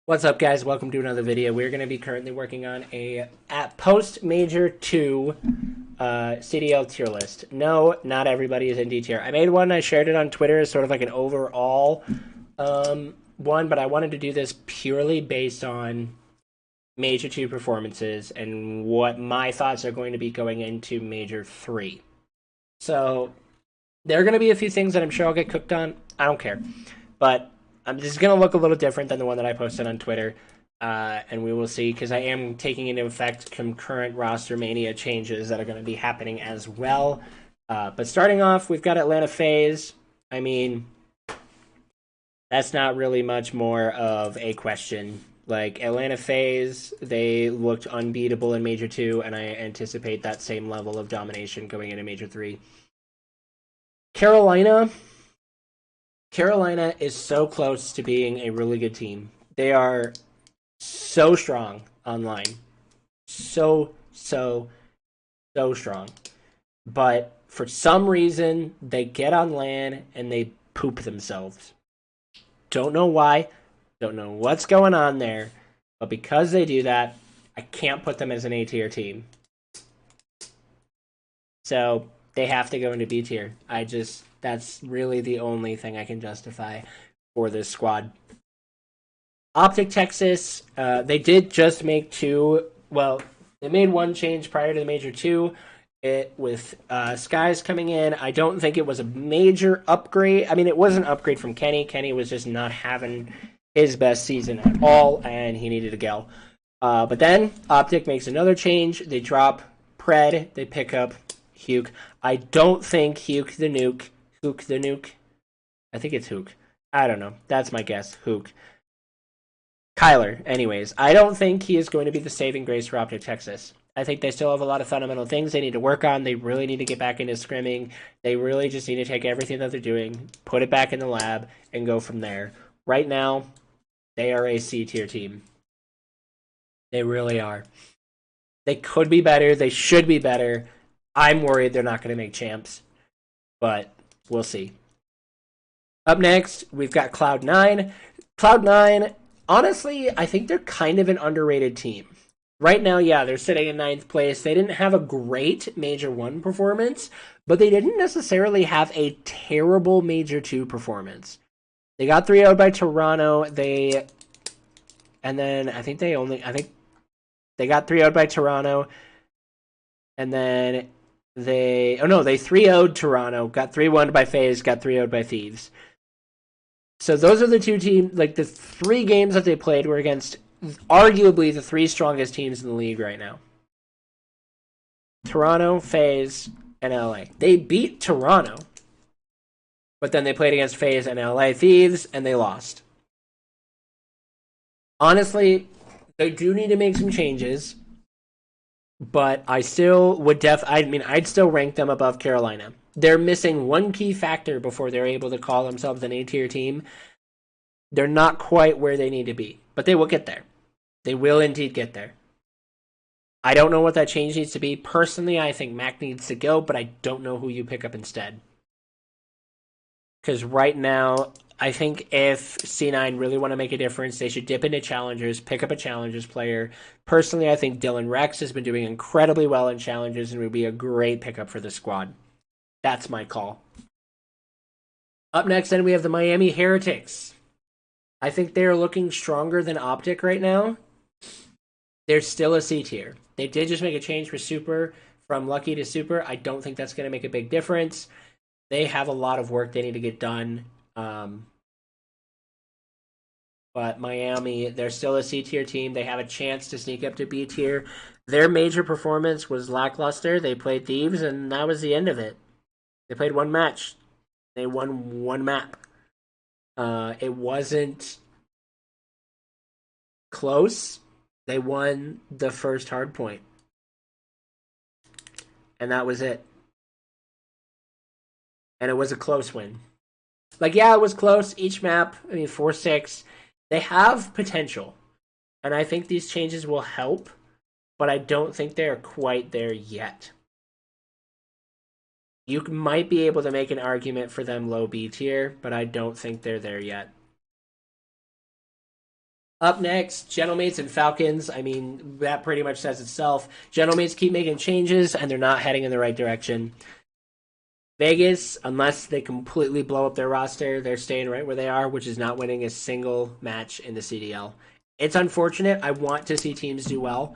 What's up, guys? Welcome to another video. We're going to be currently working on a at post Major 2 CDL tier list. No, not everybody is in D tier. I made one. I shared it on Twitter as sort of like an overall one, but I wanted to do this purely based on Major 2 performances and what my thoughts are going to be going into Major 3. So there are going to be a few things that I'm sure I'll get cooked on. I don't care. But this is going to look a little different than the one that I posted on Twitter. And we will see, because I am taking into effect concurrent roster mania changes that are going to be happening as well. But starting off, we've got Atlanta FaZe. I mean, that's not really much more of a question. Like, Atlanta FaZe, they looked unbeatable in Major 2, and I anticipate that same level of domination going into Major 3. Carolina is so close to being a really good team. They are so strong online. So strong. But for some reason, they get on LAN and they poop themselves. Don't know why. Don't know what's going on there. But because they do that, I can't put them as an A tier team. So they have to go into B tier. That's really the only thing I can justify for this squad. Optic Texas, they did just make they made one change prior to the Major 2 with Skies coming in. I don't think it was a major upgrade. I mean, it was an upgrade from Kenny. Kenny was just not having his best season at all, and he needed a go. But then Optic makes another change. They drop Pred. They pick up Huke. I don't think Huke the Nuke. I think it's Huke. I don't know. That's my guess. Huke. Kyler, anyways. I don't think he is going to be the saving grace for Optic Texas. I think they still have a lot of fundamental things they need to work on. They really need to get back into scrimming. They really just need to take everything that they're doing, put it back in the lab, and go from there. Right now, they are a C tier team. They really are. They could be better. They should be better. I'm worried they're not going to make champs, but we'll see. Up next, we've got Cloud9. Cloud9, honestly, I think they're kind of an underrated team. Right now, yeah, they're sitting in 9th place. They didn't have a great Major 1 performance, but they didn't necessarily have a terrible Major 2 performance. They got 3-0'd by Toronto. They got 3-0'd by Toronto. And then they 3-0'd Toronto, got 3-1'd by FaZe, got 3-0'd by Thieves. So those are the two teams, like the 3 games that they played were against arguably the 3 strongest teams in the league right now. Toronto, FaZe, and LA. They beat Toronto, but then they played against FaZe and LA Thieves, and they lost. Honestly, they do need to make some changes, but I still would I'd still rank them above Carolina. They're missing one key factor before they're able to call themselves an A-tier team. They're not quite where they need to be, but they will get there. They will indeed get there. I don't know what that change needs to be. Personally, I think Mac needs to go, but I don't know who you pick up instead. Because right now, I think if C9 really want to make a difference, they should dip into challengers, pick up a challengers player. Personally, I think Dylan Rex has been doing incredibly well in challengers and would be a great pickup for the squad. That's my call. Up next, then, we have the Miami Heretics. I think they're looking stronger than Optic right now. They're still a C tier. They did just make a change for Super, from Lucky to Super. I don't think that's going to make a big difference. They have a lot of work they need to get done. But Miami, they're still a C tier team. They have a chance to sneak up to B tier. Their major performance was lackluster. They played Thieves, and that was the end of it. They played one match. They won one map. It wasn't close. They won the first hard point. And that was it. And it was a close win. Like, yeah, it was close. Each map, 4-6. They have potential. And I think these changes will help. But I don't think they're quite there yet. You might be able to make an argument for them low B tier, but I don't think they're there yet. Up next, Gentlemates and Falcons. I mean, that pretty much says itself. Gentlemates keep making changes, and they're not heading in the right direction. Vegas, unless they completely blow up their roster, they're staying right where they are, which is not winning a single match in the CDL. It's unfortunate. I want to see teams do well,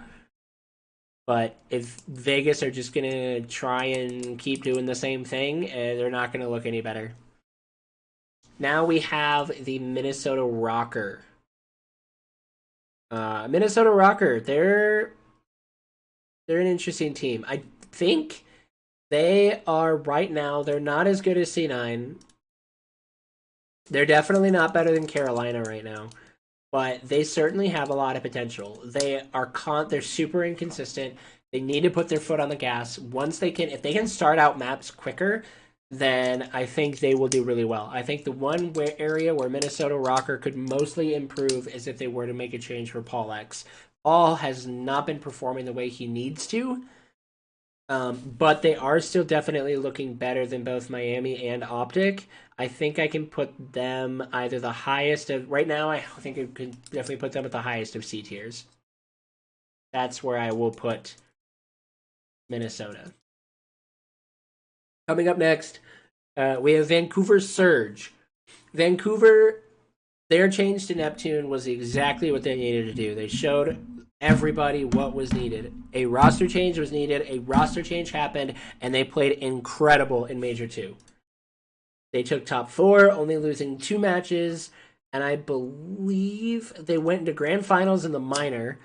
but if Vegas are just gonna try and keep doing the same thing, they're not gonna look any better. Now we have the Minnesota Rocker. Minnesota Rocker, they're an interesting team. I think they are right now. They're not as good as C9. They're definitely not better than Carolina right now, but they certainly have a lot of potential. They're super inconsistent. They need to put their foot on the gas. Once they can, if they can start out maps quicker, then I think they will do really well. I think the one area where Minnesota Rocker could mostly improve is if they were to make a change for Paul X. Paul has not been performing the way he needs to, but they are still definitely looking better than both Miami and Optic. I think I can put them either the highest of right now. I think I could definitely put them at the highest of C tiers. That's where I will put Minnesota. Coming up next, we have Vancouver Surge. Vancouver, their change to Neptune was exactly what they needed to do. They showed everybody what was needed. A roster change was needed. A roster change happened, and they played incredible in Major 2. They took top 4, only losing 2 matches, and I believe they went into grand finals in the minor,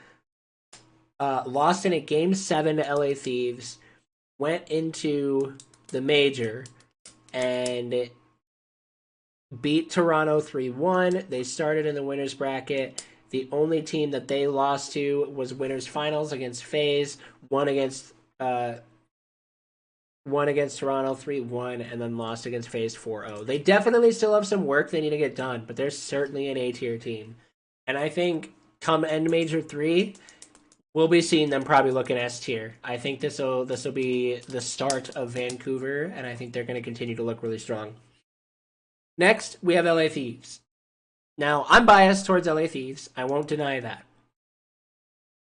lost in a game 7 to LA Thieves, went into the major, and beat Toronto 3-1. They started in the winner's bracket. The only team that they lost to was winners finals against FaZe, won against Toronto 3-1, and then lost against FaZe 4-0. They definitely still have some work they need to get done, but they're certainly an A-tier team. And I think come end Major 3, we'll be seeing them probably look at S tier. I think this will be the start of Vancouver, and I think they're going to continue to look really strong. Next, we have LA Thieves. Now, I'm biased towards LA Thieves. I won't deny that.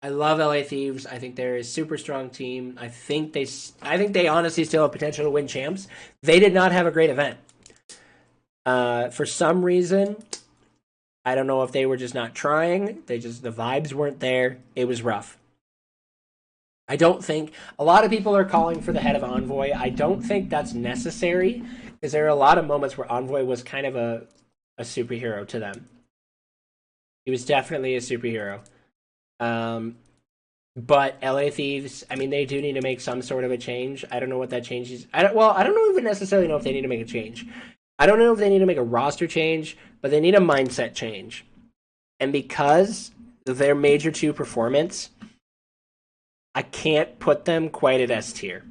I love LA Thieves. I think they're a super strong team. I think they honestly still have potential to win champs. They did not have a great event. For some reason, I don't know if they were just not trying. The vibes weren't there. It was rough. I don't think a lot of people are calling for the head of Envoy. I don't think that's necessary because there are a lot of moments where Envoy was kind of a superhero to them. He was definitely a superhero. But LA Thieves, I mean, they do need to make some sort of a change. I don't know what that change is. I don't even necessarily know if they need to make a change. I don't know if they need to make a roster change, but they need a mindset change. And because of their Major 2 performance, I can't put them quite at S tier.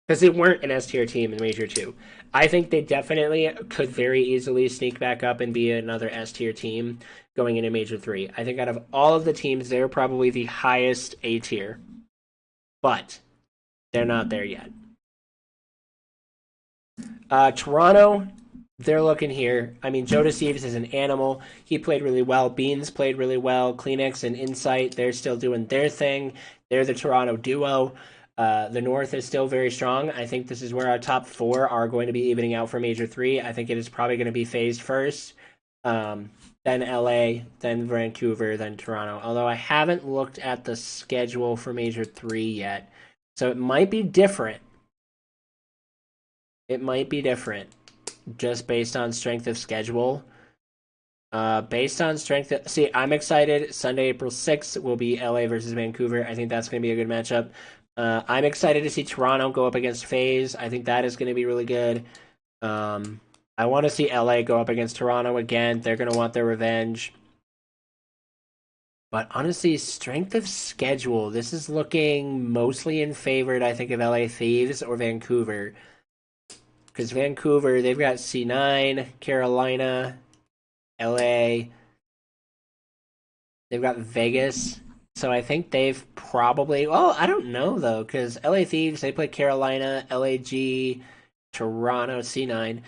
Because they weren't an S tier team in Major 2. I think they definitely could very easily sneak back up and be another S tier team going into Major 3. I think out of all of the teams, they're probably the highest A tier. But they're not there yet. Toronto, they're looking here. I mean, Joe Deceives is an animal. He played really well. Beans played really well. Kleenex and Insight, they're still doing their thing. They're the Toronto duo. The North is still very strong. I think this is where our top 4 are going to be evening out for Major 3. I think it is probably going to be phased first, then LA, then Vancouver, then Toronto. Although I haven't looked at the schedule for Major 3 yet. So it might be different. It might be different just based on strength of schedule. See, I'm excited. Sunday, April 6th will be LA versus Vancouver. I think that's going to be a good matchup. I'm excited to see Toronto go up against FaZe. I think that is going to be really good. I want to see LA go up against Toronto again. They're going to want their revenge. But honestly, strength of schedule, this is looking mostly in favor, I think, of LA Thieves or Vancouver. Because Vancouver, they've got C9, Carolina, LA. They've got Vegas. So I think they've probably... Well, I don't know, though, because LA Thieves, they play Carolina, LAG, Toronto, C9.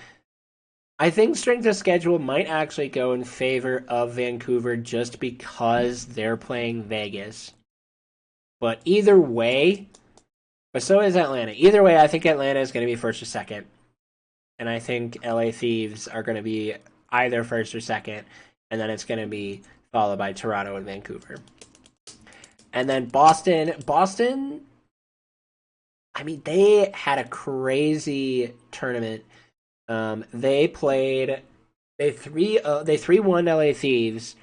I think strength of schedule might actually go in favor of Vancouver just because they're playing Vegas. But either way, but so is Atlanta. Either way, I think Atlanta is going to be first or second. And I think LA Thieves are going to be either first or second. And then it's going to be followed by Toronto and Vancouver. And then Boston. Boston, I mean, they had a crazy tournament. They played. They 3-1 LA Thieves,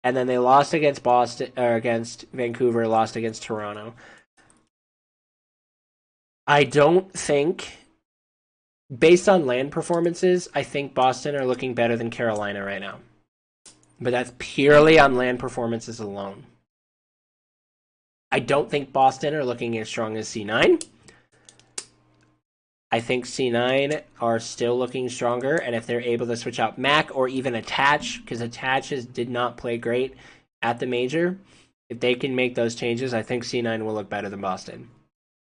and then they lost against Boston or against Vancouver, lost against Toronto. I don't think, based on land performances, I think Boston are looking better than Carolina right now. But that's purely on land performances alone. I don't think Boston are looking as strong as C9. I think C9 are still looking stronger, and if they're able to switch out Mac or even Attach, because Attaches did not play great at the major, if they can make those changes, I think C9 will look better than Boston.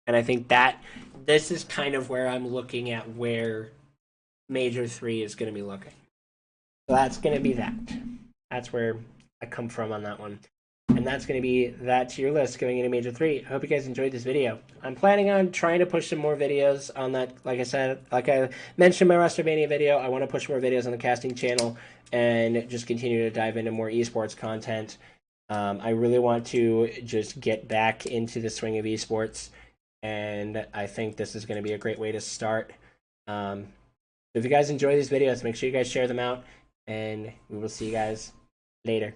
And I think that this is kind of where I'm looking at where Major 3 is going to be looking. So that's going to be that. That's where I come from on that one. And that's going to be that to your list going into Major 3. I hope you guys enjoyed this video. I'm planning on trying to push some more videos on that. Like I said, like I mentioned in my WrestleMania video, I want to push more videos on the casting channel and just continue to dive into more esports content. I really want to just get back into the swing of esports, and I think this is going to be a great way to start. If you guys enjoy these videos, make sure you guys share them out, and we will see you guys later.